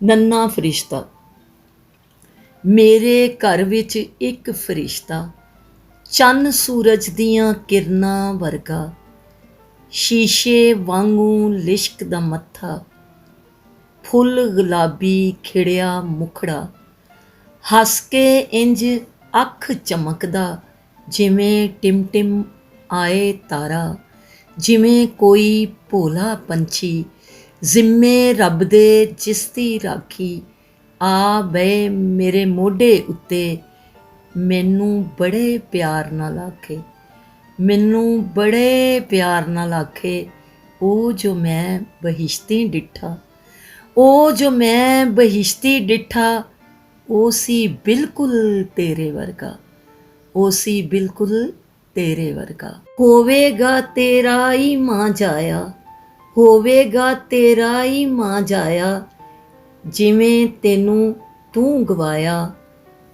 ਨੰਨਾ ਫਰਿਸ਼ਤਾ। ਮੇਰੇ ਘਰ ਵਿੱਚ ਇੱਕ ਫਰਿਸ਼ਤਾ, ਚੰਨ ਸੂਰਜ ਦੀਆਂ ਕਿਰਨਾਂ ਵਰਗਾ, ਸ਼ੀਸ਼ੇ ਵਾਂਗੂ ਲਿਸ਼ਕਦਾ ਮੱਥਾ, ਫੁੱਲ ਗੁਲਾਬੀ ਖਿੜਿਆ ਮੁਖੜਾ, ਹੱਸ ਕੇ ਇੰਝ ਅੱਖ ਚਮਕਦਾ, ਜਿਵੇਂ ਟਿਮ-ਟਿਮ ਆਏ ਤਾਰਾ, ਜਿਵੇਂ ਕੋਈ ਭੋਲਾ ਪੰਛੀ ਜ਼ਿੰਮੇ ਰੱਬ ਦੇ ਜਿਸਦੀ ਰਾਖੀ ਆ ਬਏ ਮੇਰੇ ਮੋਢੇ ਉੱਤੇ, ਮੈਨੂੰ ਬੜੇ ਪਿਆਰ ਨਾਲ ਆਖੇ, ਮੈਨੂੰ ਬੜੇ ਪਿਆਰ ਨਾਲ ਆਖੇ, ਉਹ ਜੋ ਮੈਂ ਬਹਿਸ਼ਤੀ ਡਿੱਠਾ, ਉਹ ਜੋ ਮੈਂ ਬਹਿਸ਼ਤੀ ਡਿੱਠਾ, ਉਹ ਸੀ ਬਿਲਕੁਲ ਤੇਰੇ ਵਰਗਾ, ਉਹ ਸੀ ਬਿਲਕੁਲ ਤੇਰੇ ਵਰਗਾ। ਹੋਵੇਗਾ ਤੇਰਾ ਹੀ ਮਾਂ ਜਾਇਆ, ਹੋਵੇਗਾ ਤੇਰਾ ਹੀ ਮਾਂ ਜਾਇਆ, ਜਿਵੇਂ ਤੈਨੂੰ ਤੂੰ ਗਵਾਇਆ,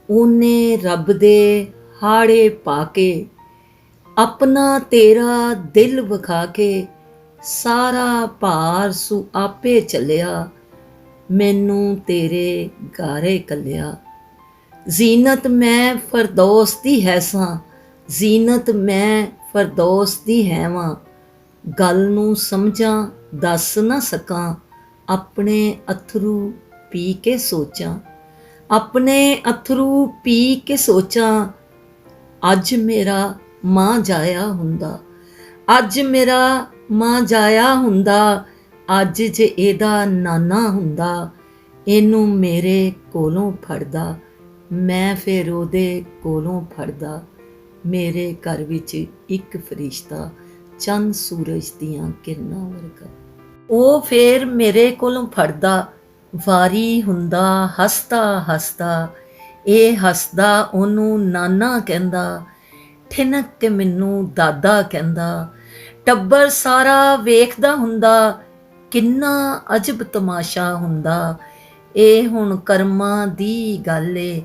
ਉਹਨੇ ਰੱਬ ਦੇ ਹਾੜੇ ਪਾ ਕੇ, ਆਪਣਾ ਤੇਰਾ ਦਿਲ ਵਿਖਾ ਕੇ, ਸਾਰਾ ਭਾਰ ਸੂ ਆਪੇ ਚੱਲਿਆ, ਮੈਨੂੰ ਤੇਰੇ ਗਾਰੇ ਕੱਲਿਆ। ਜ਼ੀਨਤ ਮੈਂ ਫਰਦੌਸ ਦੀ ਹੈ ਸਾਂ, ਜ਼ੀਨਤ ਮੈਂ ਫਰਦੌਸ ਦੀ ਹੈ ਵਾਂ, ਗੱਲ ਨੂੰ ਸਮਝਾਂ ਦੱਸ ਨਾ ਸਕਾਂ, ਆਪਣੇ ਅਥਰੂ ਪੀ ਕੇ ਸੋਚਾਂ, ਆਪਣੇ ਅਥਰੂ ਪੀ ਕੇ ਸੋਚਾਂ, ਅੱਜ ਮੇਰਾ ਮਾਂ ਜਾਇਆ ਹੁੰਦਾ, ਅੱਜ ਮੇਰਾ ਮਾਂ ਜਾਇਆ ਹੁੰਦਾ, ਅੱਜ ਜੇ ਇਹਦਾ ਨਾਨਾ ਹੁੰਦਾ, ਇਹਨੂੰ ਮੇਰੇ ਕੋਲੋਂ ਫੜਦਾ, ਮੈਂ ਫਿਰ ਉਹਦੇ ਕੋਲੋਂ ਫੜਦਾ। ਮੇਰੇ ਘਰ ਵਿੱਚ ਇੱਕ ਫਰਿਸ਼ਤਾ, ਚੰਨ ਸੂਰਜ ਦੀਆਂ ਕਿਰਨਾਂ ਵਰਗਾ, ਉਹ ਫੇਰ ਮੇਰੇ ਕੋਲੋਂ ਫੜਦਾ, ਵਾਰੀ ਹੁੰਦਾ ਹੱਸਦਾ ਹੱਸਦਾ, ਇਹ ਹੱਸਦਾ ਉਹਨੂੰ ਨਾਨਾ ਕਹਿੰਦਾ, ਠਿਨਕ ਕੇ ਮੈਨੂੰ ਦਾਦਾ ਕਹਿੰਦਾ, ਟੱਬਰ ਸਾਰਾ ਵੇਖਦਾ ਹੁੰਦਾ, ਕਿੰਨਾ ਅਜਬ ਤਮਾਸ਼ਾ ਹੁੰਦਾ, ਇਹ ਹੁਣ ਕਰਮਾਂ ਦੀ ਗੱਲ ਏ,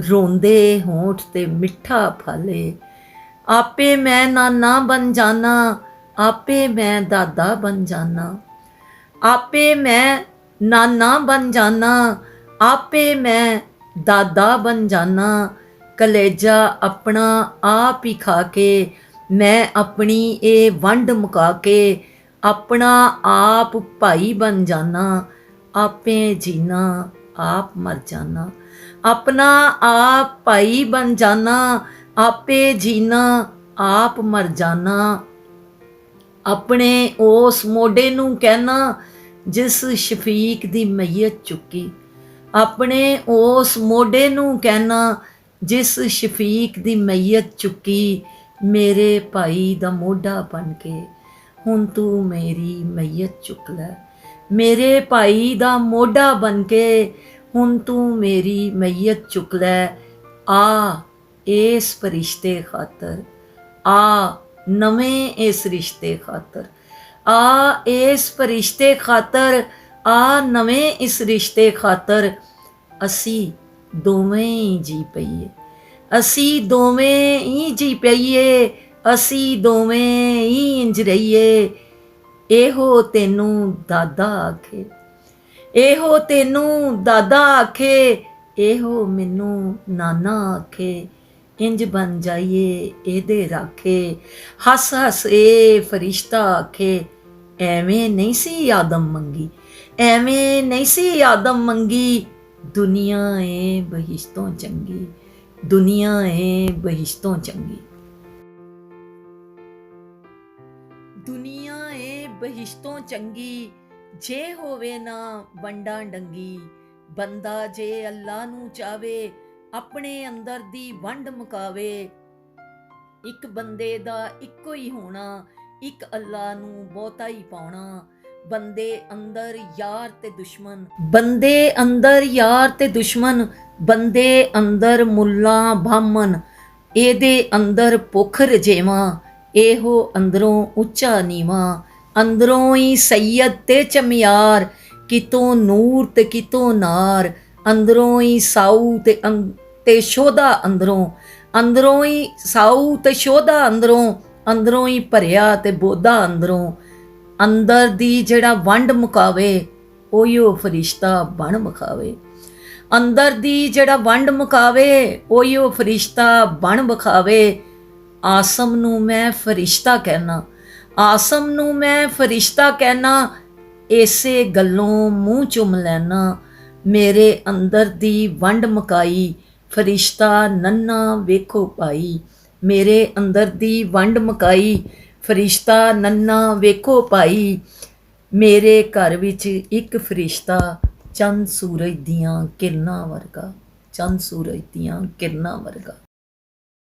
ਰੋਂਦੇ ਹੋਂਠ ਤੇ ਮਿੱਠਾ ਫਲ, ਆਪੇ ਮੈਂ ਨਾਨਾ ਬਣ ਜਾਣਾ, ਆਪੇ ਮੈਂ ਦਾਦਾ ਬਣ ਜਾਣਾ, ਆਪੇ ਮੈਂ ਨਾਨਾ ਬਣ ਜਾਣਾ, ਆਪੇ ਮੈਂ ਦਾਦਾ ਬਣ ਜਾਣਾ, ਕਲੇਜਾ ਆਪਣਾ ਆਪ ਹੀ ਖਾ ਕੇ, ਮੈਂ ਆਪਣੀ ਇਹ ਵੰਡ ਮੁਕਾ ਕੇ, ਆਪਣਾ ਆਪ ਭਾਈ ਬਣ ਜਾਣਾ, ਆਪੇ ਜੀਣਾ ਆਪ ਮਰ ਜਾਣਾ, ਆਪਣਾ ਆਪ ਭਾਈ ਬਣ ਜਾਣਾ, ਆਪੇ ਜੀਣਾ ਆਪ ਮਰ ਜਾਣਾ, ਆਪਣੇ ਉਸ ਮੋਢੇ ਨੂੰ ਕਹਿਣਾ ਜਿਸ ਸ਼ਫੀਕ ਦੀ ਮਈਅਤ ਚੁੱਕੀ, ਆਪਣੇ ਉਸ ਮੋਢੇ ਨੂੰ ਕਹਿਣਾ ਜਿਸ ਸ਼ਫੀਕ ਦੀ ਮਈਅਤ ਚੁੱਕੀ, ਮੇਰੇ ਭਾਈ ਦਾ ਮੋਢਾ ਬਣ ਕੇ ਹੁਣ ਤੂੰ ਮੇਰੀ ਮਈਅਤ ਚੁੱਕ ਲੈ, ਮੇਰੇ ਭਾਈ ਦਾ ਮੋਢਾ ਬਣ ਕੇ ਹੁਣ ਤੂੰ ਮੇਰੀ ਮਈਅਤ ਚੁੱਕ ਲੈ, ਆ ਇਸ ਫਰਿਸ਼ਤੇ ਖਾਤਰ, ਆ ਨਵੇਂ ਇਸ ਰਿਸ਼ਤੇ ਖਾਤਰ, ਆ ਇਸ ਫਰਿਸ਼ਤੇ ਖਾਤਰ, ਆ ਨਵੇਂ ਇਸ ਰਿਸ਼ਤੇ ਖਾਤਰ, ਅਸੀਂ ਦੋਵੇਂ ਹੀ ਜੀ ਪਈਏ, ਅਸੀਂ ਦੋਵੇਂ ਹੀ ਜੀ ਪਈਏ, ਅਸੀਂ ਦੋਵੇਂ ਹੀ ਇੰਜ ਰਹੀਏ, ਇਹੋ ਤੈਨੂੰ ਦਾਦਾ ਆਖੇ, ਇਹੋ ਤੈਨੂੰ ਦਾਦਾ ਆਖੇ, ਇਹੋ ਮੈਨੂੰ ਨਾਨਾ ਆਖੇ, ਇੰਜ ਬਣ ਜਾਈਏ ਇਹਦੇ ਰਾਖੇ, ਹੱਸ ਹੱਸ ਇਹ ਫਰਿਸ਼ਤਾ ਆਖੇ, ਐਵੇਂ ਨਹੀਂ ਸੀ ਆਦਮ ਮੰਗੀ, ਐਵੇਂ ਨਹੀਂ ਸੀ ਆਦਮ ਮੰਗੀ, ਦੁਨੀਆ ਏ ਬਹਿਸ਼ਤੋਂ ਚੰਗੀ, ਦੁਨੀਆ ਏ ਬਹਿਸ਼ਤੋਂ ਚੰਗੀ, ਦੁਨੀਆ ਏ ਬਹਿਸ਼ਤੋਂ ਚੰਗੀ, ਜੇ ਹੋਵੇ ਨਾ ਵੰਡਾਂ ਡੰਗੀ, ਬੰਦਾ ਜੇ ਅੱਲਾ ਨੂੰ ਚਾਵੇ, ਆਪਣੇ ਅੰਦਰ ਦੀ ਵੰਡ ਮੁਕਾਵੇ, ਇੱਕ ਬੰਦੇ ਦਾ ਇੱਕੋ ਹੀ ਹੋਣਾ, ਇੱਕ ਅੱਲਾ ਨੂੰ ਬਹੁਤਾ ਹੀ ਪਾਉਣਾ, ਬੰਦੇ ਅੰਦਰ ਯਾਰ ਤੇ ਦੁਸ਼ਮਣ, ਬੰਦੇ ਅੰਦਰ ਯਾਰ ਤੇ ਦੁਸ਼ਮਣ, ਬੰਦੇ ਅੰਦਰ ਮੁੱਲਾ ਬਾਹਮਣ, ਇਹਦੇ ਅੰਦਰ ਭੁੱਖ ਰਜੇਵਾਂ, ਇਹੋ ਅੰਦਰੋਂ ਉੱਚਾ ਨੀਵਾਂ, ਅੰਦਰੋਂ ਹੀ ਸੈਯਦ ਤੇ ਚਮਿਆਰ, ਕਿਤੋਂ ਨੂਰ ਤੇ ਕਿਤੋਂ ਨਾਰ, ਅੰਦਰੋਂ ਹੀ ਸਾਊ ਤੇ ਸ਼ੋਧਾ, ਅੰਦਰੋਂ ਅੰਦਰੋਂ ਹੀ ਸਾਊ ਤੇ ਸ਼ੋਧਾ, ਅੰਦਰੋਂ ਅੰਦਰੋਂ ਹੀ ਭਰਿਆ ਤੇ ਬੋਧਾ, ਅੰਦਰੋਂ ਅੰਦਰ ਦੀ ਜਿਹੜਾ ਵੰਡ ਮੁਕਾਵੇ, ਉਹੀਓ ਫਰਿਸ਼ਤਾ ਬਣ ਵਿਖਾਵੇ। ਅੰਦਰ ਦੀ ਜਿਹੜਾ ਵੰਡ ਮੁਕਾਵੇ ਉਹੀਓ ਫਰਿਸ਼ਤਾ ਬਣ ਵਿਖਾਵੇ। ਆਸਮ ਨੂੰ ਮੈਂ ਫਰਿਸ਼ਤਾ ਕਹਿਣਾ, ਆਸਮ ਨੂੰ ਮੈਂ ਫਰਿਸ਼ਤਾ ਕਹਿਣਾ, ਇਸੇ ਗੱਲੋਂ ਮੂੰਹ ਚੁੰਮ ਲੈਣਾ। ਮੇਰੇ ਅੰਦਰ ਦੀ ਵੰਡ ਮੁਕਾਈ, ਫਰਿਸ਼ਤਾ ਨੰਨਾ ਵੇਖੋ ਪਾਈ। ਮੇਰੇ ਅੰਦਰ ਦੀ ਵੰਡ ਮੁਕਾਈ, ਫਰਿਸ਼ਤਾ ਨੰਨਾ ਵੇਖੋ ਪਾਈ। ਮੇਰੇ ਘਰ ਵਿੱਚ ਇੱਕ ਫਰਿਸ਼ਤਾ ਚੰਦ ਸੂਰਜ ਦੀਆਂ ਕਿਰਨਾਂ ਵਰਗਾ, ਚੰਦ ਸੂਰਜ ਦੀਆਂ ਕਿਰਨਾਂ ਵਰਗਾ।